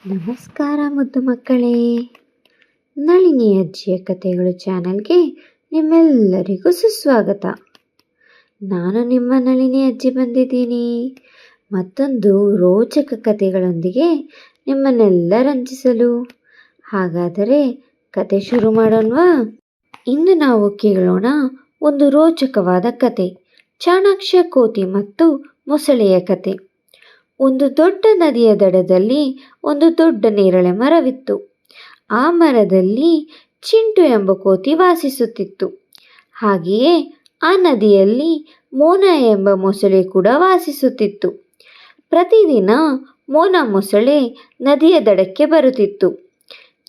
ನಮಸ್ಕಾರ ಮುದ್ದು ಮಕ್ಕಳೇ, ನಳಿನಿ ಅಜ್ಜಿಯ ಕಥೆಗಳು ಚಾನಲ್ಗೆ ನಿಮ್ಮೆಲ್ಲರಿಗೂ ಸುಸ್ವಾಗತ. ನಾನು ನಿಮ್ಮ ನಳಿನಿ ಅಜ್ಜಿ ಬಂದಿದ್ದೀನಿ ಮತ್ತೊಂದು ರೋಚಕ ಕಥೆಗಳೊಂದಿಗೆ ನಿಮ್ಮನ್ನೆಲ್ಲ ರಂಜಿಸಲು. ಹಾಗಾದರೆ ಕತೆ ಶುರು ಮಾಡೋಣವಾ? ಇಂದು ನಾವು ಕೇಳೋಣ ಒಂದು ರೋಚಕವಾದ ಕತೆ, ಚಾಣಾಕ್ಷ ಕೋತಿ ಮತ್ತು ಮೊಸಳೆಯ ಕತೆ. ಒಂದು ದೊಡ್ಡ ನದಿಯ ದಡದಲ್ಲಿ ಒಂದು ದೊಡ್ಡ ನೇರಳೆ ಮರವಿತ್ತು. ಆ ಮರದಲ್ಲಿ ಚಿಂಟು ಎಂಬ ಕೋತಿ ವಾಸಿಸುತ್ತಿತ್ತು. ಹಾಗೆಯೇ ಆ ನದಿಯಲ್ಲಿ ಮೋನಾ ಎಂಬ ಮೊಸಳೆ ಕೂಡ ವಾಸಿಸುತ್ತಿತ್ತು. ಪ್ರತಿದಿನ ಮೋನಾ ಮೊಸಳೆ ನದಿಯ ದಡಕ್ಕೆ ಬರುತ್ತಿತ್ತು.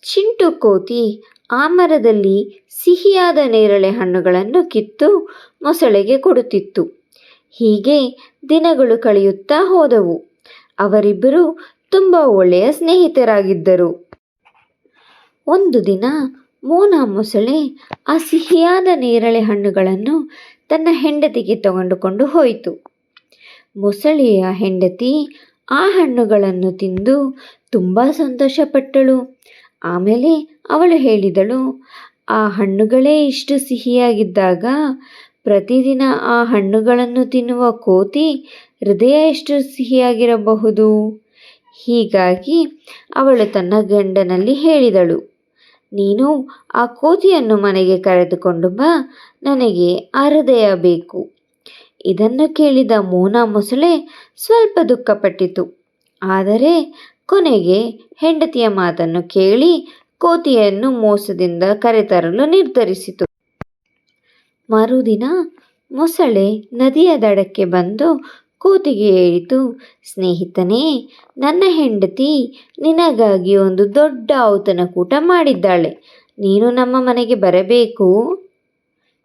ಚಿಂಟು ಕೋತಿ ಆ ಮರದಲ್ಲಿ ಸಿಹಿಯಾದ ನೇರಳೆ ಹಣ್ಣುಗಳನ್ನು ಕಿತ್ತು ಮೊಸಳೆಗೆ ಕೊಡುತ್ತಿತ್ತು. ಹೀಗೆ ದಿನಗಳು ಕಳೆಯುತ್ತಾ ಹೋದವು. ಅವರಿಬ್ಬರು ತುಂಬ ಒಳ್ಳೆಯ ಸ್ನೇಹಿತರಾಗಿದ್ದರು. ಒಂದು ದಿನ ಮೋನಾ ಮೊಸಳೆ ಆ ಸಿಹಿಯಾದ ನೇರಳೆ ಹಣ್ಣುಗಳನ್ನು ತನ್ನ ಹೆಂಡತಿಗೆ ತಗೊಂಡುಕೊಂಡು ಹೋಯಿತು. ಮೊಸಳೆಯ ಹೆಂಡತಿ ಆ ಹಣ್ಣುಗಳನ್ನು ತಿಂದು ತುಂಬ ಸಂತೋಷಪಟ್ಟಳು. ಆಮೇಲೆ ಅವಳು ಹೇಳಿದಳು, ಆ ಹಣ್ಣುಗಳೇ ಇಷ್ಟು ಸಿಹಿಯಾಗಿದ್ದಾಗ ಪ್ರತಿದಿನ ಆ ಹಣ್ಣುಗಳನ್ನು ತಿನ್ನುವ ಕೋತಿ ಹೃದಯ ಎಷ್ಟು ಸಿಹಿಯಾಗಿರಬಹುದು. ಹೀಗಾಗಿ ಅವಳು ತನ್ನ ಗಂಡನಲ್ಲಿ ಹೇಳಿದಳು, ನೀನು ಆ ಕೋತಿಯನ್ನು ಮನೆಗೆ ಕರೆದುಕೊಂಡು ಬಾ, ನನಗೆ ಆ ಹೃದಯ ಬೇಕು. ಇದನ್ನು ಕೇಳಿದ ಮೋನಾ ಮೊಸಳೆ ಸ್ವಲ್ಪ ದುಃಖಪಟ್ಟಿತು. ಆದರೆ ಕೊನೆಗೆ ಹೆಂಡತಿಯ ಮಾತನ್ನು ಕೇಳಿ ಕೋತಿಯನ್ನು ಮೋಸದಿಂದ ಕರೆತರಲು ನಿರ್ಧರಿಸಿತು. ಮರುದಿನ ಮೊಸಳೆ ನದಿಯ ದಡಕ್ಕೆ ಬಂದು ಕೋತಿಗೆ ಹೇಳಿತು, ಸ್ನೇಹಿತನೇ, ನನ್ನ ಹೆಂಡತಿ ನಿನಗಾಗಿ ಒಂದು ದೊಡ್ಡ ಔತಣಕೂಟ ಮಾಡಿದ್ದಾಳೆ, ನೀನು ನಮ್ಮ ಮನೆಗೆ ಬರಬೇಕು.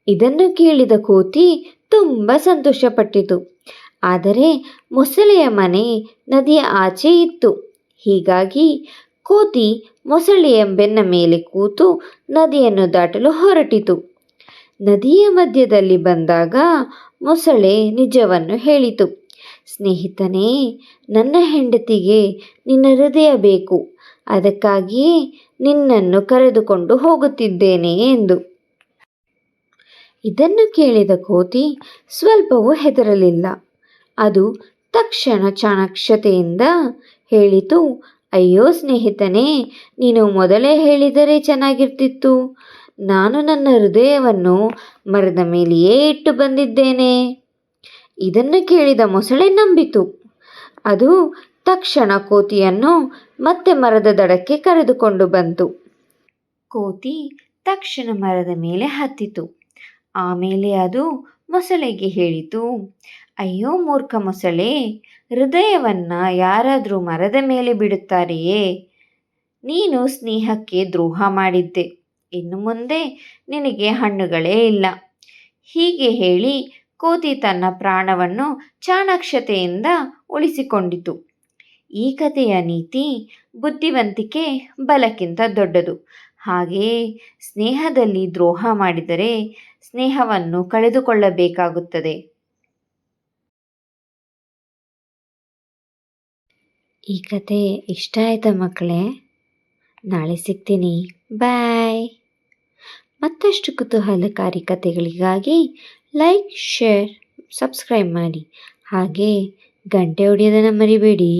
ಇದನ್ನು ಕೇಳಿದ ಕೋತಿ ತುಂಬ ಸಂತೋಷಪಟ್ಟಿತು. ಆದರೆ ಮೊಸಳೆಯ ಮನೆ ನದಿಯ ಆಚೆ ಇತ್ತು. ಹೀಗಾಗಿ ಕೋತಿ ಮೊಸಳೆಯ ಬೆನ್ನ ಮೇಲೆ ಕೂತು ನದಿಯನ್ನು ದಾಟಲು ಹೊರಟಿತು. ನದಿಯ ಮಧ್ಯದಲ್ಲಿ ಬಂದಾಗ ಮೊಸಳೆ ನಿಜವನ್ನು ಹೇಳಿತು, ಸ್ನೇಹಿತನೇ, ನನ್ನ ಹೆಂಡತಿಗೆ ನಿನ್ನ ಹೃದಯ ಬೇಕು, ಅದಕ್ಕಾಗಿಯೇ ನಿನ್ನನ್ನು ಕರೆದುಕೊಂಡು ಹೋಗುತ್ತಿದ್ದೇನೆ ಎಂದು. ಇದನ್ನು ಕೇಳಿದ ಕೋತಿ ಸ್ವಲ್ಪವೂ ಹೆದರಲಿಲ್ಲ. ಅದು ತಕ್ಷಣ ಚಾಣಾಕ್ಷತೆಯಿಂದ ಹೇಳಿತು, ಅಯ್ಯೋ ಸ್ನೇಹಿತನೇ, ನೀನು ಮೊದಲೇ ಹೇಳಿದರೆ ಚೆನ್ನಾಗಿರ್ತಿತ್ತು. ನಾನು ನನ್ನ ಹೃದಯವನ್ನು ಮರದ ಮೇಲೆಯೇ ಇಟ್ಟು ಬಂದಿದ್ದೇನೆ. ಇದನ್ನು ಕೇಳಿದ ಮೊಸಳೆ ನಂಬಿತು. ಅದು ತಕ್ಷಣ ಕೋತಿಯನ್ನು ಮತ್ತೆ ಮರದ ದಡಕ್ಕೆ ಕರೆದುಕೊಂಡು ಬಂತು. ಕೋತಿ ತಕ್ಷಣ ಮರದ ಮೇಲೆ ಹತ್ತಿತು. ಆಮೇಲೆ ಅದು ಮೊಸಳೆಗೆ ಹೇಳಿತು, ಅಯ್ಯೋ ಮೂರ್ಖ ಮೊಸಳೆ, ಹೃದಯವನ್ನು ಯಾರಾದರೂ ಮರದ ಮೇಲೆ ಬಿಡುತ್ತಾರೆಯೇ? ನೀನು ಸ್ನೇಹಕ್ಕೆ ದ್ರೋಹ ಮಾಡಿದ್ದೆ. ಇನ್ನು ಮುಂದೆ ನಿನಗೆ ಹಣ್ಣುಗಳೇ ಇಲ್ಲ. ಹೀಗೆ ಹೇಳಿ ಕೋತಿ ತನ್ನ ಪ್ರಾಣವನ್ನು ಚಾಣಾಕ್ಷತೆಯಿಂದ ಉಳಿಸಿಕೊಂಡಿತು. ಈ ಕಥೆಯ ನೀತಿ, ಬುದ್ಧಿವಂತಿಕೆ ಬಲಕ್ಕಿಂತ ದೊಡ್ಡದು. ಹಾಗೆಯೇ ಸ್ನೇಹದಲ್ಲಿ ದ್ರೋಹ ಮಾಡಿದರೆ ಸ್ನೇಹವನ್ನು ಕಳೆದುಕೊಳ್ಳಬೇಕಾಗುತ್ತದೆ. ಈ ಕತೆ ಇಷ್ಟ ಆಯ್ತಾ ಮಕ್ಕಳೇ? ನಾಳೆ ಸಿಗ್ತೀನಿ. ಬಾಯ್. ಮತ್ತಷ್ಟು ಕುತೂಹಲಕಾರಿ ಕಥೆಗಳಿಗಾಗಿ ಲೈಕ್, ಶೇರ್, ಸಬ್ಸ್ಕ್ರೈಬ್ ಮಾಡಿ. ಹಾಗೆ ಗಂಟೆ ಹೊಡೆಯೋದನ್ನು ಮರಿಬೇಡಿ.